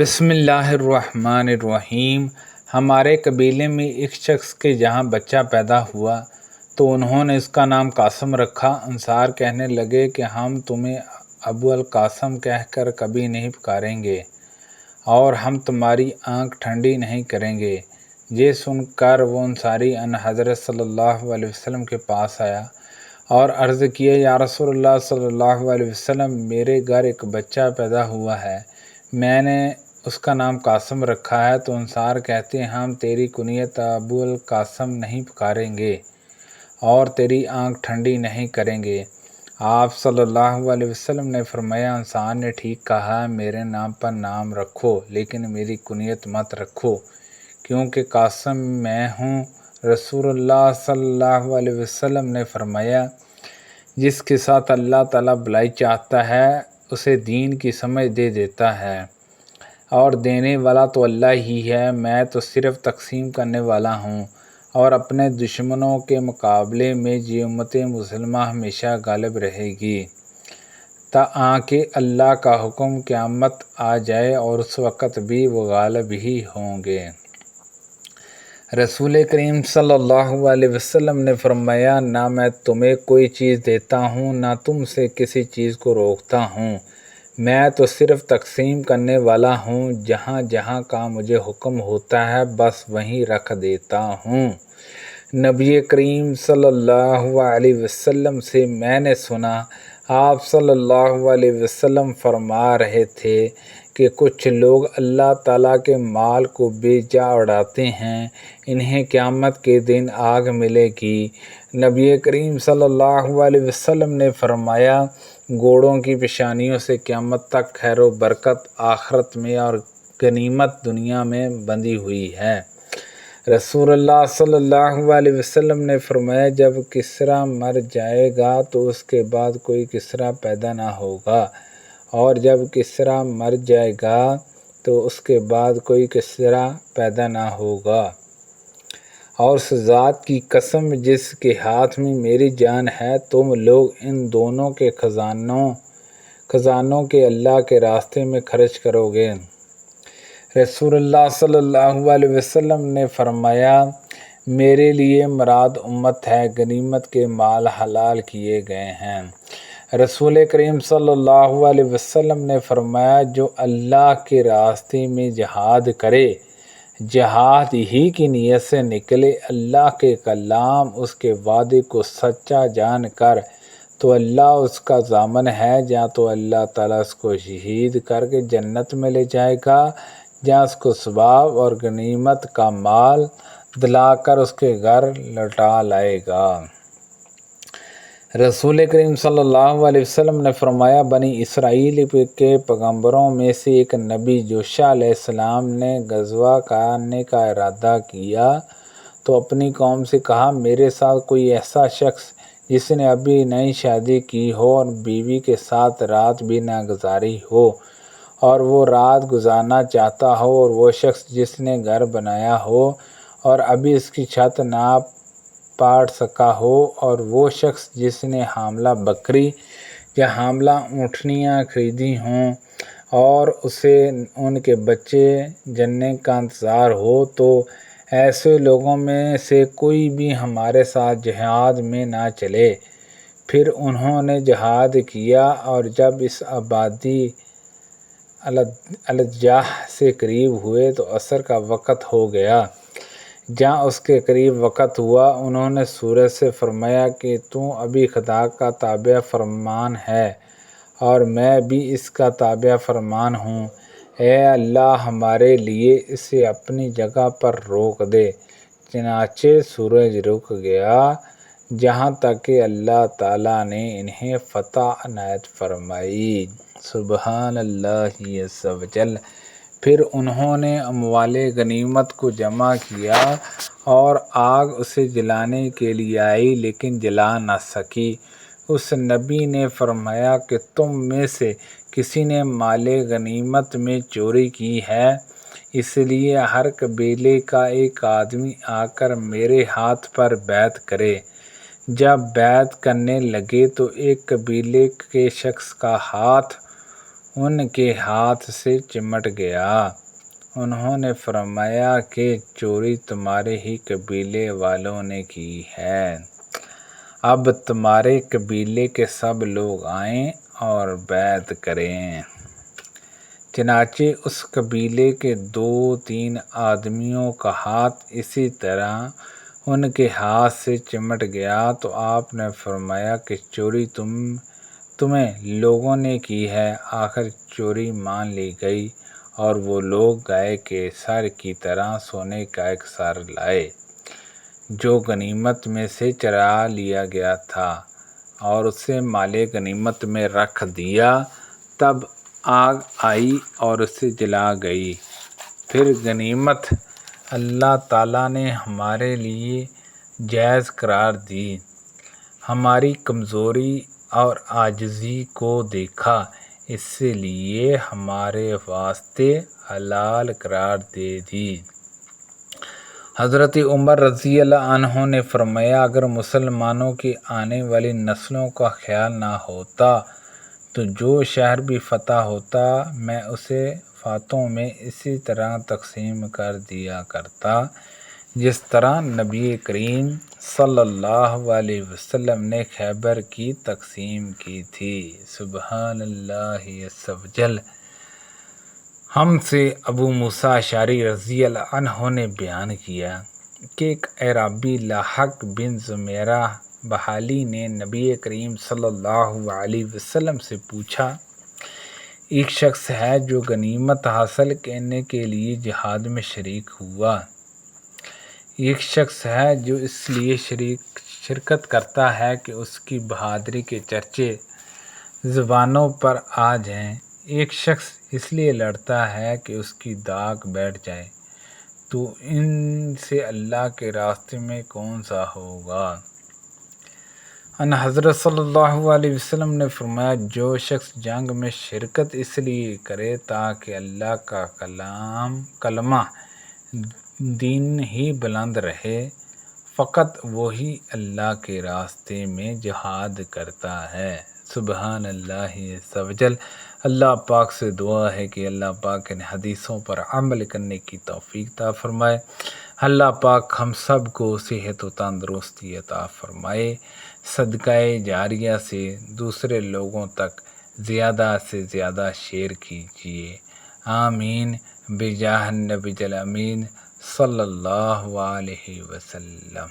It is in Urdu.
بسم اللہ الرحمن الرحیم۔ ہمارے قبیلے میں ایک شخص کے جہاں بچہ پیدا ہوا تو انہوں نے اس کا نام قاسم رکھا۔ انصار کہنے لگے کہ ہم تمہیں ابو القاسم کہہ کر کبھی نہیں پکاریں گے اور ہم تمہاری آنکھ ٹھنڈی نہیں کریں گے۔ یہ سن کر وہ انصاری ان حضرت صلی اللہ علیہ وسلم کے پاس آیا اور عرض کیا، یا رسول اللہ صلی اللہ علیہ وسلم، میرے گھر ایک بچہ پیدا ہوا ہے، میں نے اس کا نام قاسم رکھا ہے۔ تو انصار کہتے ہیں، ہم تیری کنیت ابو القاسم نہیں پکاریں گے اور تیری آنکھ ٹھنڈی نہیں کریں گے۔ آپ صلی اللہ علیہ وسلم نے فرمایا، انصار نے ٹھیک کہا، میرے نام پر نام رکھو لیکن میری کنیت مت رکھو، کیونکہ قاسم میں ہوں۔ رسول اللہ صلی اللہ علیہ وسلم نے فرمایا، جس کے ساتھ اللہ تعالیٰ بھلائی چاہتا ہے اسے دین کی سمجھ دے دیتا ہے، اور دینے والا تو اللہ ہی ہے، میں تو صرف تقسیم کرنے والا ہوں، اور اپنے دشمنوں کے مقابلے میں یہ امت مسلمہ ہمیشہ غالب رہے گی تاکہ اللہ کا حکم قیامت آ جائے، اور اس وقت بھی وہ غالب ہی ہوں گے۔ رسول کریم صلی اللہ علیہ وسلم نے فرمایا، نہ میں تمہیں کوئی چیز دیتا ہوں نہ تم سے کسی چیز کو روکتا ہوں، میں تو صرف تقسیم کرنے والا ہوں، جہاں جہاں کا مجھے حکم ہوتا ہے بس وہیں رکھ دیتا ہوں۔ نبی کریم صلی اللہ علیہ وسلم سے میں نے سنا، آپ صلی اللہ علیہ وسلم فرما رہے تھے کہ کچھ لوگ اللہ تعالیٰ کے مال کو بے جا اڑاتے ہیں، انہیں قیامت کے دن آگ ملے گی۔ نبی کریم صلی اللہ علیہ وسلم نے فرمایا، گھوڑوں کی پیشانیوں سے قیامت تک خیر و برکت آخرت میں اور غنیمت دنیا میں بندھی ہوئی ہے۔ رسول اللہ صلی اللہ علیہ وسلم نے فرمایا، جب کسریٰ مر جائے گا تو اس کے بعد کوئی کسریٰ پیدا نہ ہوگا، اور جب کسریٰ مر جائے گا تو اس کے بعد کوئی کسریٰ پیدا نہ ہوگا، اور اس ذات کی قسم جس کے ہاتھ میں میری جان ہے، تم لوگ ان دونوں کے خزانوں کے اللہ کے راستے میں خرچ کرو گے۔ رسول اللہ صلی اللہ علیہ وسلم نے فرمایا، میرے لیے مراد امت ہے، غنیمت کے مال حلال کیے گئے ہیں۔ رسول کریم صلی اللہ علیہ وسلم نے فرمایا، جو اللہ کے راستے میں جہاد کرے، جہاد ہی کی نیت سے نکلے، اللہ کے کلام اس کے وعدے کو سچا جان کر، تو اللہ اس کا ضامن ہے، جہاں تو اللہ تعالیٰ اس کو شہید کر کے جنت میں لے جائے گا، جہاں اس کو ثواب اور غنیمت کا مال دلا کر اس کے گھر لوٹا لائے گا۔ رسول کریم صلی اللہ علیہ وسلم نے فرمایا، بنی اسرائیل کے پیغمبروں میں سے ایک نبی یوشع علیہ السلام نے غزوہ کرنے کا ارادہ کیا تو اپنی قوم سے کہا، میرے ساتھ کوئی ایسا شخص جس نے ابھی نئی شادی کی ہو اور بیوی کے ساتھ رات بھی نہ گزاری ہو اور وہ رات گزارنا چاہتا ہو، اور وہ شخص جس نے گھر بنایا ہو اور ابھی اس کی چھت نہ پاڑ سکا ہو، اور وہ شخص جس نے حاملہ بکری یا حاملہ اونٹنیاں خریدی ہوں اور اسے ان کے بچے جننے کا انتظار ہو، تو ایسے لوگوں میں سے کوئی بھی ہمارے ساتھ جہاد میں نہ چلے۔ پھر انہوں نے جہاد کیا، اور جب اس آبادی الجاح سے قریب ہوئے تو عصر کا وقت ہو گیا۔ جہاں اس کے قریب وقت ہوا، انہوں نے سورج سے فرمایا کہ تو ابھی خدا کا تابع فرمان ہے اور میں بھی اس کا تابع فرمان ہوں، اے اللہ ہمارے لیے اسے اپنی جگہ پر روک دے۔ چنانچہ سورج رک گیا جہاں تک کہ اللہ تعالیٰ نے انہیں فتح عنایت فرمائی۔ سبحان اللہ عز و جل۔ پھر انہوں نے اموال غنیمت کو جمع کیا اور آگ اسے جلانے کے لیے آئی لیکن جلا نہ سکی۔ اس نبی نے فرمایا کہ تم میں سے کسی نے مال غنیمت میں چوری کی ہے، اس لیے ہر قبیلے کا ایک آدمی آ کر میرے ہاتھ پر بیعت کرے۔ جب بیعت کرنے لگے تو ایک قبیلے کے شخص کا ہاتھ ان کے ہاتھ سے چمٹ گیا۔ انہوں نے فرمایا کہ چوری تمہارے ہی قبیلے والوں نے کی ہے، اب تمہارے قبیلے کے سب لوگ آئیں اور بیعت کریں۔ چنانچہ اس قبیلے کے 2-3 آدمیوں کا ہاتھ اسی طرح ان کے ہاتھ سے چمٹ گیا تو آپ نے فرمایا کہ چوری تمہیں لوگوں نے کی ہے۔ آخر چوری مان لی گئی اور وہ لوگ گائے کے سر کی طرح سونے کا ایک سر لائے جو غنیمت میں سے چرا لیا گیا تھا اور اسے مال غنیمت میں رکھ دیا۔ تب آگ آئی اور اسے جلا گئی۔ پھر غنیمت اللہ تعالیٰ نے ہمارے لیے جائز قرار دی، ہماری کمزوری اور عاجزی کو دیکھا، اس لیے ہمارے واسطے حلال قرار دے دی۔ حضرت عمر رضی اللہ عنہ نے فرمایا اگر مسلمانوں کی آنے والی نسلوں کا خیال نہ ہوتا تو جو شہر بھی فتح ہوتا میں اسے فاتحوں میں اسی طرح تقسیم کر دیا کرتا جس طرح نبی کریم صلی اللہ علیہ وسلم نے خیبر کی تقسیم کی تھی۔ سبحان اللہ عز و جل۔ ہم سے ابو موسیٰ اشعری رضی اللہ عنہ نے بیان کیا کہ ایک اعرابی لاحق بن زمیرہ بحالی نے نبی کریم صلی اللہ علیہ وسلم سے پوچھا، ایک شخص ہے جو غنیمت حاصل کرنے کے لیے جہاد میں شریک ہوا، ایک شخص ہے جو اس لیے شرکت کرتا ہے کہ اس کی بہادری کے چرچے زبانوں پر آ جائیں، ایک شخص اس لیے لڑتا ہے کہ اس کی داغ بیٹھ جائے، تو ان سے اللہ کے راستے میں کون سا ہوگا؟ ان حضرت صلی اللہ علیہ وسلم نے فرمایا جو شخص جنگ میں شرکت اس لیے کرے تاکہ اللہ کا کلمہ دین ہی بلند رہے، فقط وہی اللہ کے راستے میں جہاد کرتا ہے۔ سبحان اللہ عز و جل۔ اللہ پاک سے دعا ہے کہ اللہ پاک ان حدیثوں پر عمل کرنے کی توفیق عطا فرمائے۔ اللہ پاک ہم سب کو صحت و تندرستی عطا فرمائے، صدقہ جاریہ سے دوسرے لوگوں تک زیادہ سے زیادہ شیئر کیجیے، آمین بجاہ النبی الامین صلی اللہ علیہ وسلم۔